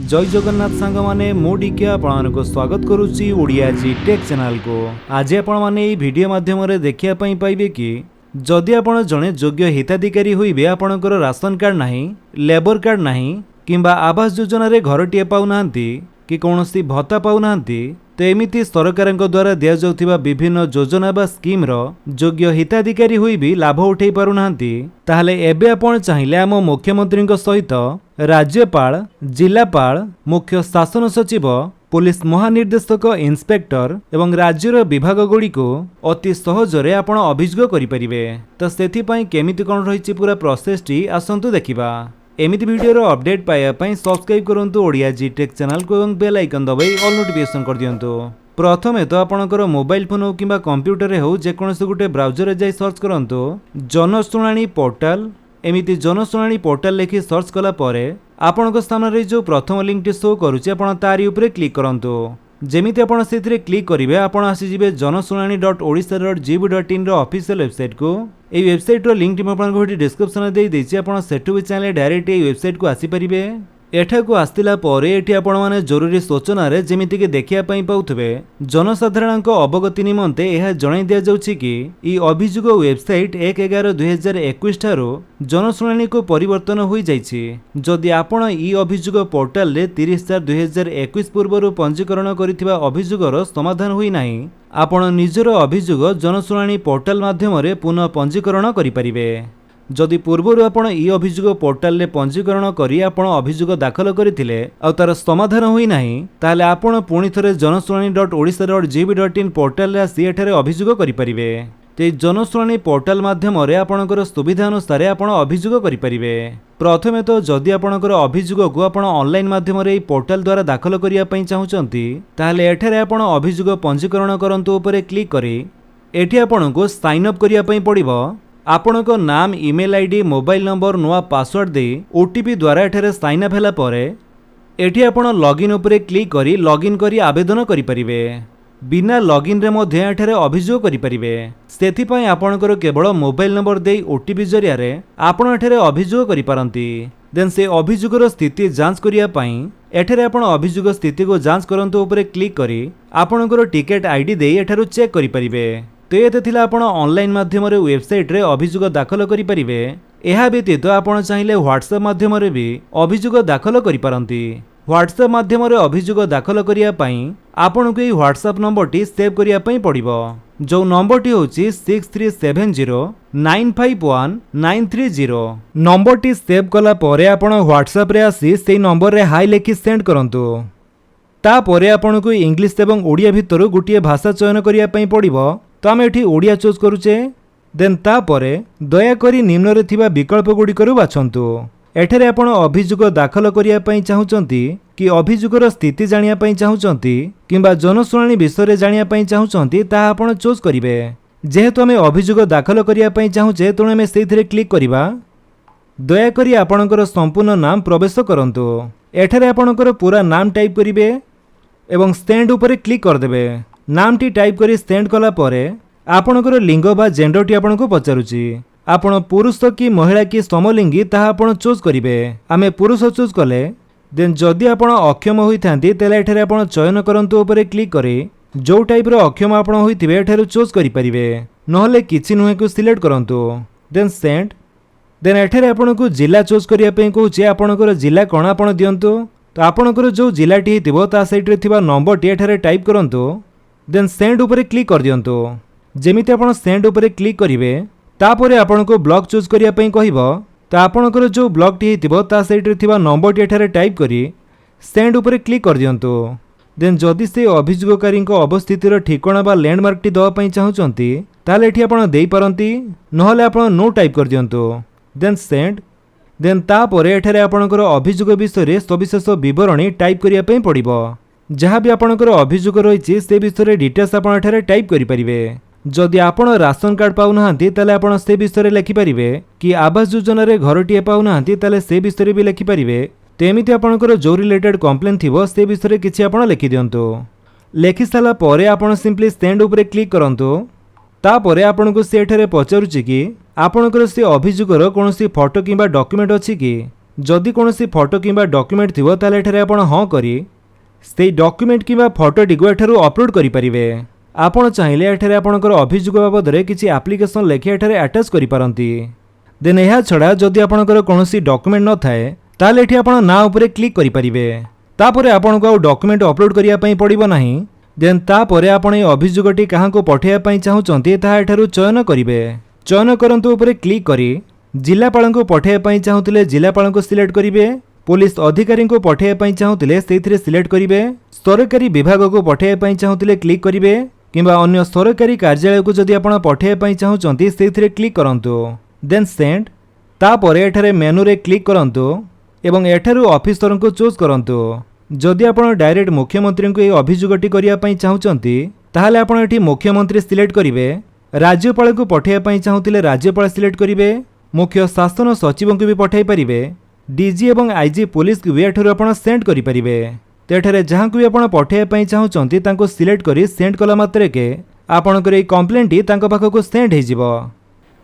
जय जगन्नाथ सांग माने मुडिके आपको स्वागत करुच्ची ओडिया जी टेक चैनल को। आज आपण माने ई वीडियो माध्यम रे देखिया पई पाइबे कि जदि आपण जणे योग्य हिताधिकारी होइबे आपणकर राशन कार्ड नाही, लेबर कार्ड नाही किंबा आवास योजना रे घरटिए पाउनांती कि कौनसी भत्ता पाउनांती तो एमिति सरकार द्वारा दि जाउथिबा विभिन्न योजना बा स्कीम रो योग्य हिताधिकारी होई भी लाभ उठै पारुनांती ताहले एबे आपण चाहिले आम मुख्यमंत्री सहित राज्यपाल, जिलापाल, मुख्य शासन सचिव, पुलिस महानिर्देशक, इन्स्पेक्टर एवं राज्यर विभाग गुड़ी को अति सहजरे आपण अभियोग करिपरिबे। तो सेथिपई केमिति कोन रहिछि पूरा प्रोसेस टी आसंतु देखिबा। एमिति वीडियो रो अपडेट पाइबा पई सब्सक्राइब करंतु ओडिया जी टेक चैनल को एवं बेल आइकन दबाई ऑल नोटिफिकेशन कर दियंतु। प्रथमे तो आपणकर मोबाइल फोन हो किंबा कंप्यूटर हो जेकोनसी गुटे ब्राउजर रे जाई सर्च करंतु जनशुणाणी पोर्टल। एमिति जनशुणाणी पोर्टल लिखि सर्च कला परे आपणक सामने जो प्रथम लिंक टी शो करूछि आपण तारी उपरे क्लिक करंतु। जेमिति आपण सेथिरे क्लिक करिवे आपण आसी जिवे janashunani.odisha.gov.in रो ऑफिशियल वेबसाइट को। এই वेबसाइट रो लिंक टी म आपन को डिस्क्रिप्शन दे देछि आपण सेटु भी चाहे डायरेक्ट এই वेबसाइट को आसी परिबे। एठाकू आस्तिला परे एठी आपण माने जरूरी सूचना रे जेमिति के देखिया पई पाउथबे जनसाधारण को अवगति निमंते यह जणाई दिया जाउछि कि ई अभियोग वेबसाइट 1/11/2021 ठारो जनशुणाणी को परिवर्तन होई जाइछि। जदि आपण ई अभियोग पोर्टल रे 30/4/2021 पूर्वरु पंजीकरण करिथिबा अभियोगर समाधान होई नाही आपण निजर अभियोग जनशुणाणी पोर्टल माध्यम रे पुनः पंजीकरण करि परिबे। जदि पूर्वरु आपण ई अभियोग पोर्टल रे पंजीकरण करी आपण अभियोग दाखल करथिले आ तार समाधान होई नाही ताले आपण पुणी थरे janashunani.odisha.gov.in पोर्टल रे आसी एठारे अभियोग करि परिबे। ते जनशुणाणी पोर्टल माध्यम रे आपणकर सुविधा अनुसार आपण अभियोग करि परिबे। प्रथमे तो जदि आपणकर अभियोग को आपण ऑनलाइन माध्यम रे पोर्टल द्वारा दाखल करिया पई चाहुचंती ताले एठारे आपण अभियोग पंजीकरण करंतु उपरे क्लिक करी एठी आपणको साइन अप करिया पई पड़िबो। आपण को नाम, ईमेल आईडी, मोबाइल नंबर, नुआ पासवर्ड दे ओटीपी द्वारा एठारे साइन अप हैला परे एठी आपण लॉगिन उपरे क्लिक करी लॉगिन करी आवेदन करि परिबे। बिना लॉगिन रे मध्ये एठारे अभियोग करि परिबे। सेथि पई आपणकर केवल मोबाइल नंबर दे ओटीपी जरिया रे आपण एठारे अभियोग करि पारंती। देन से अभियोगर स्थिति जांच करिया पई एठारे आपण अभियोग स्थिति को जांच करंतु उपरे क्लिक करी आपणकर टिकट आईडी दे एठारो चेक करि परिबे। तो ये थिला आपण ऑनलाइन माध्यम रे वेबसाइट रे अभियोग दाखल करि परिबे। एहा व्यतीत आपण चाहिले व्हाट्सएप माध्यम रे भी अभियोग दाखल करि पारंती। व्हाट्सएप माध्यम रे अभियोग दाखल करिया पई आपण को व्हाट्सएप नंबर टी सेव करिया पई पड़िबो। जो नंबर टी होची 6370951930। नंबर टी सेव कला परे आपण व्हाट्सएप रे आसी सेई नंबर रे हाई लेखि सेंड करंतु। ता परे आपण को इंग्लिश एवं ओडिया भितर गोटिए भाषा चयन करिया पई पड़िबो। तो आम एठी ओडिया चूज करूचे। देन ता परे दया करी निम्न रे थिबा विकल्प गुडी करू बाछंतु। एठारे आपण अभियोग दाखल करिया पई चाहुचंती कि अभियोगर स्थिति जानिया पई चाहुचंती किंबा जनशुणाणी विषय रे जानिया पई चाहुचंती ता आपण चूज करिवे। जेहेतु आमे अभियोग दाखल करिया पई चाहुचे तेणु आमे सेथिरे क्लिक करिबा। दया करी आपणकर संपूर्ण नाम प्रवेश करंतु। एठारे आपणकर पूरा नाम टाइप करिवे एवं सेंड उपरे क्लिक कर देबे। नाम टी टाइप करी सेंड कला परे आपणकर लिंग बा जेंडर टी आपनको पचारुची। आपण पुरुष कि महिला कि समलिंगी ताहा आपण चूज करिवे। आमे पुरुष चूज कले देन जदि आपण अक्षम होइथांती तेला एठारे आपण चयन करंतु उपरे क्लिक करी जो टाइप रो अक्षम आपण होइथिबे एठारे चूज करि परिवे। नहले किछि नुहे को सिलेक्ट करंतु देन सेंड। देन एठारे आपनको जिला चूज करिया पई कहूची आपणकर जिला कोन आपण दियंतु। तो आपणकर जो जिला टी हिथिबो ता साइड रे थिबा नंबर टी एठारे टाइप करंतु देन सेंड उपरे क्लिक कर दियंतु। जेमिति आपण सेंड उपरे क्लिक करिवे तापरे आपनको ब्लॉक चूज करिया पई कहिबो। तो आपणकर जो ब्लॉक टी हिथिबो ता साइड रे थिबा नंबर टी एठारे टाइप करी सेंड उपरे क्लिक कर दियंतु। देन जदि से अभियोगकारी को अवस्थितिर ठिकाना बा लैंडमार्क टी दवा पई चाहुचंती ताले एठी आपण देई पारंती नहले आपण नो टाइप कर दियंतु देन सेंड। देन तापरे एठारे आपणकर अभियोग विषय रे सविशेष विवरणी टाइप करिया पई पड़िबो। जहाँ भी आपणकर अभियोग रही से विषय डिटेल्स आपण एठारे टाइप करि परिबे। जदि आपण राशन कार्ड पाउनाहांती ताले आपण से विषय लिखि परिबे कि आवास योजना रे घरटिए पाउनाहांती ताले से विषय भी लिखि परिबे। तेमिति आपणकर जो रिलेटेड कंप्लेन थिबो से विषय किछि आपण लिखि दियंतु। लिखि साला परे आपण सिंपली सेंड उपरे क्लिक करंतु। ता परे आपणको से एठारे पचारुछि कि आपणकर से अभियोगर कोनोसी फोटो किंबा डॉक्यूमेंट अछि कि जदि कौनसी फोटो किंबा डॉक्यूमेंट थिबो ताले एठारे आपण हाँ करी से डॉक्यूमेंट किंबा फोटोटी को एठारू अपलोड करि परिबे। आपण चाहिले एठारे आपणकर अभियोग बाबद रे किछि एप्लिकेशन लेखि एठारे अटैच करि पारंती। देन एहा छडा जदि आपणकर कौनसी डॉक्यूमेंट न थाए ताले एठी आपण ना ऊपर क्लिक करि परिबे। तापरे आपणको आ डॉक्यूमेंट अपलोड करिया पई पड़िबो नाही। देन तापरे आपण ए अभियोगटी काहाको पठेया पई चाहुचंती ताहा एठारू चयन करिवे। चयन करंतु ऊपर क्लिक करी जिलापालଙ୍କୁ पठेया पई चाहुतिले जिलापालଙ୍କୁ सिलेक्ट करिवे। पुलिस अधिकारी को पठेया पई चाहुतिले सेथिरे सिलेक्ट करिवे। सरकारी विभाग को पठेया पई चाहुतिले क्लिक करिवे किंबा अन्य सरकारी कार्यालय को जदि आपण पठेया पई चाहुचंती सेथिरे क्लिक करंतु। देन सेंड तापरे एठारे मेनू रे क्लिक करंतु एवं एठारू ऑफिसर को चूज करंतु। जदि आपण डायरेक्ट मुख्यमंत्री को ए अभियोगटी करिया पई चाहुचंती ताहाले आपण एठी मुख्यमंत्री सिलेक्ट करिवे। राज्यपाल को पठेया पई चाहुतिले राज्यपाल सिलेक्ट करिवे। मुख्य शासन सचिव को भी पठाई पारिबे। डीजी एवं आईजी पुलिस को भी एठारू आपण सेंड करि पारिबे। तेठारे जहां को भी आपण पठेया पई चाहुचंती तांको सिलेक्ट करी सेंड कला मात्रे के आपणकर ए कंप्लेंट तांको पाखको सेंड हे जिवो।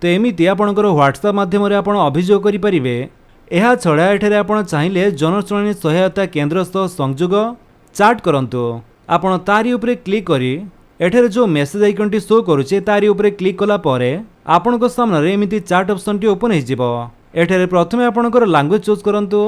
तो एमिति आपणकर व्हाट्सएप माध्यम रे आपण अभियोग करि पारिबे। एहा छडा एठारे आपण चाहिले जनशुणानी सहायता केंद्र सह संयोग चाट करंतु। आपण तारी ऊपर क्लिक करी एठारे जो मेसेज आइकनटी शो करूचे तारी ऊपर क्लिक कला परे आपणको सामने एमिति चाट ऑप्शन टी ओपन हे जिवो। एठारे प्रथमे आपणकर लैंग्वेज चूज करंतु।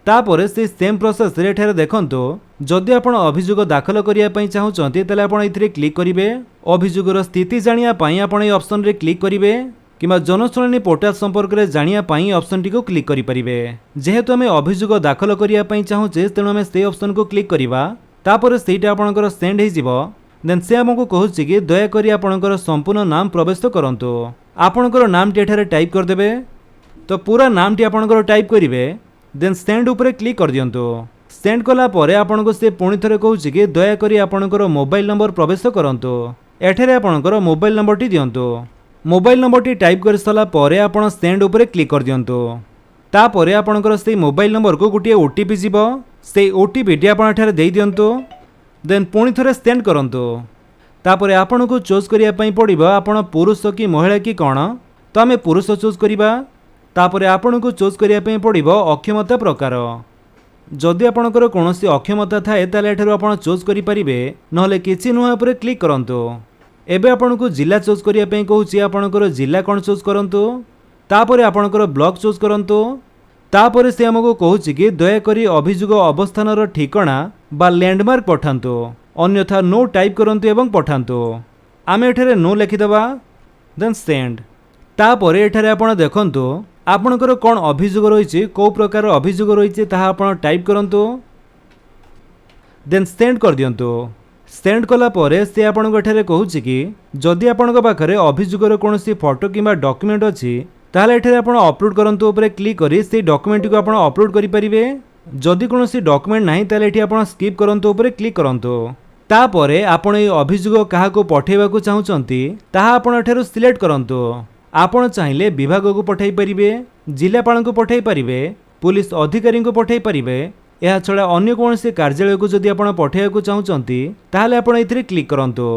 तापरे से सेम प्रोसेस रे एठारे देखंतु जदि आपण अभियोग दाखल करिया पई चाहुचंती तले आपण इथिरे क्लिक करिवे। अभियोगर स्थिति जानिया पई आपण ए ऑप्शन रे क्लिक करिवे किंबा जनशुणानी पोर्टल संपर्क रे जानिया पई ऑप्शन टी को क्लिक करि परिबे। जेहेतु हमें अभियोग दाखल करिया पई चाहुचे तेणु हमें से ऑप्शन को क्लिक करिवा। तापरे सेटा आपणकर सेंड हे जिवो। देन से हमको कहूची कि दयाकोरी आपणकर संपूर्ण नाम प्रवेश करंतु। आपणकर नाम टी एठारे टाइप कर देबे। तो पूरा नाम टी आपणकर टाइप करिवे। देन सेंड ऊपर क्लिक कर दियंतु। सेंड कला परे आपणको से पुणी थरे कहूची कि दयाकोरी आपणकर मोबाइल नंबर प्रवेश करंतु। एठारे आपणकर मोबाइल नंबर टी दियंतु। मोबाइल नंबर टी टाइप कर सला परे आपण सेंड ऊपर क्लिक कर दियंतु। तापरे आपणकर से मोबाइल नंबर को गोटे ओटीपी जीवो। से ओटीपी टी आपण एठारे देई दियंतु। देन पुणी थरे सेंड करंतु। तापरे आपण को चूज करिया पई पड़िबो आपण पुरुष कि महिला कि कोन। तो आमे पुरुष चूज करिबा। तापरे आपण को चूज करिया पई पड़िबो अक्षमता प्रकार। जदि आपणकर कोनोसी अक्षमता थाए ताले एठारु आपण चूज करि परिबे नहले किछि नुहा ऊपर क्लिक करंतु। एबे आपण को जिला चूज करिया पई कहूची आपणकर जिला कोन चूज करंतु। तापरे आपणकर ब्लॉक चूज करंतु। तापरे से हमको कहूची कि दयाकोरी अभियोग अवस्थानर ठिकाना बा लैंडमार्क पठांतु। अन्यथा नो टाइप करंतु एवं पठांतु। आमे एठारे नो लिखिदेबा। देन सेंड तापरे एठारे आपण देखंतु आपणकर कोन अभियोग रहिछि को प्रकार अभियोग रहिछि ताहा आपण टाइप करंतु। देन सेंड कर दियंतु। सेंड कला परे से आपणको एठारे कहूछि कि जदि आपणको पाखरे अभियोगर कोनोसी फोटो किंबा डॉक्यूमेंट अछि ताहले एठारे आपण अपलोड करंतु ऊपर क्लिक करी से डॉक्यूमेंट को आपण अपलोड करि परिबे। जदि कोनोसी डॉक्यूमेंट नाही ताहले एठी आपण स्किप करंतु ऊपर क्लिक करंतु। तापरे आपण ए अभियोग काहाको पठेबाकू चाहुचंती ताहा आपण एठारु सिलेक्ट करंतु। आपण चाहिले विभाग को पठाई परिबे, जिलापाल को पठाई परिबे, पुलिस अधिकारी को पठाई परिबे। एहा छडा अन्य कोनोसी कार्यालय को जदि आपण पठाइबाकू चाहुचंती ताहले आपण एथिरे क्लिक करंतु।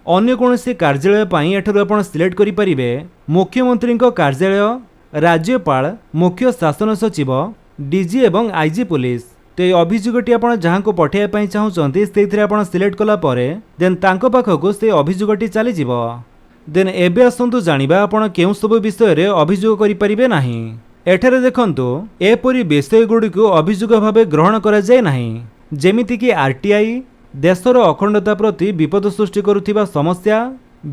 अन्य कोनोसी कार्यालय पई एठारु आपण सिलेक्ट करि परिबे मुख्यमंत्री कार्यालय, राज्यपाल, मुख्य शासन सचिव, डीजी एवं आईजी पुलिस। तो ये अभियोगटी आपण जहां को पठाइबा पई चाहुचंती सेथिरे आपण सिलेक्ट कला परे देन तांको पाखको से अभियोगटी चली जिवो। देन एबे आसंतु जानिबा आपण केउ सब विषय रे अभियोग करि परिबे नाही। एठारे देखंतु एपरि विषय गुडी को अभियोग भाबे ग्रहण करा जाय नाही। जेमिति कि आरटीआई, देशर अखंडता प्रति विपद सृष्टि करुथिबा समस्या,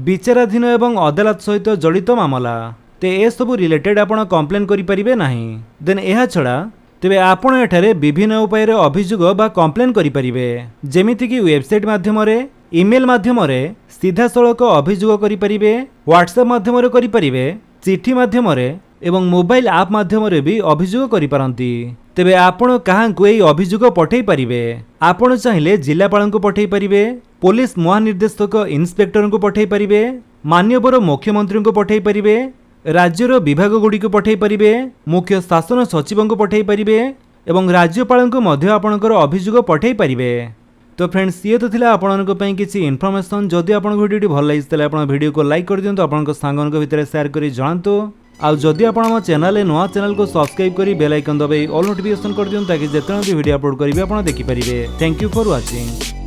विचाराधीन एवं अदालत सहित जड़ित मामला। ते ए सब रिलेटेड आपण कंप्लेन करि परिबे नाही। देन एहा छडा तेबे आपण एठारे विभिन्न उपाय रे अभियोग बा कंप्लेन करि परिबे। जेमिति कि वेबसाइट माध्यम रे, ईमेल माध्यम रे सीधा सड़क अभियोग करि परिबे, व्हाट्सएप माध्यम रे करि परिबे, चिठी माध्यम रे एवं मोबाइल ऐप माध्यम रे भी अभियोग करि पारंती। तेबे आपण काहांकु एई अभियोग पठेई परिबे। आपण चाहिले जिलापाल को पठेई परिबे, पुलिस महानिर्देशक इन्स्पेक्टर को पठेई परिबे, मान्यवर मुख्यमंत्री को पठेई परिबे, राज्यर विभाग गुडी को पठेई परिबे, मुख्य शासन सचिव को पठेई परिबे एवं राज्यपाल को मध्य आपणकर अभियोग पठेई परिबे। तो फ्रेंड्स ये तो थिला आपनक पई किछि इन्फॉर्मेशन। जदि आपन वीडियोटी भल लागि तले आपन वीडियो को लाइक कर दियंतु, आपन सांगन को भितर शेयर करी जणांतु। आउ जदि आपण आम चैनल नुआ चैनल को सब्सक्राइब करी बेल आइकन दबाई ऑल नोटिफिकेशन कर दियन ताकि जेतना भी वीडियो अपलोड करिवे आपण देखि परिबे। Thank you for watching.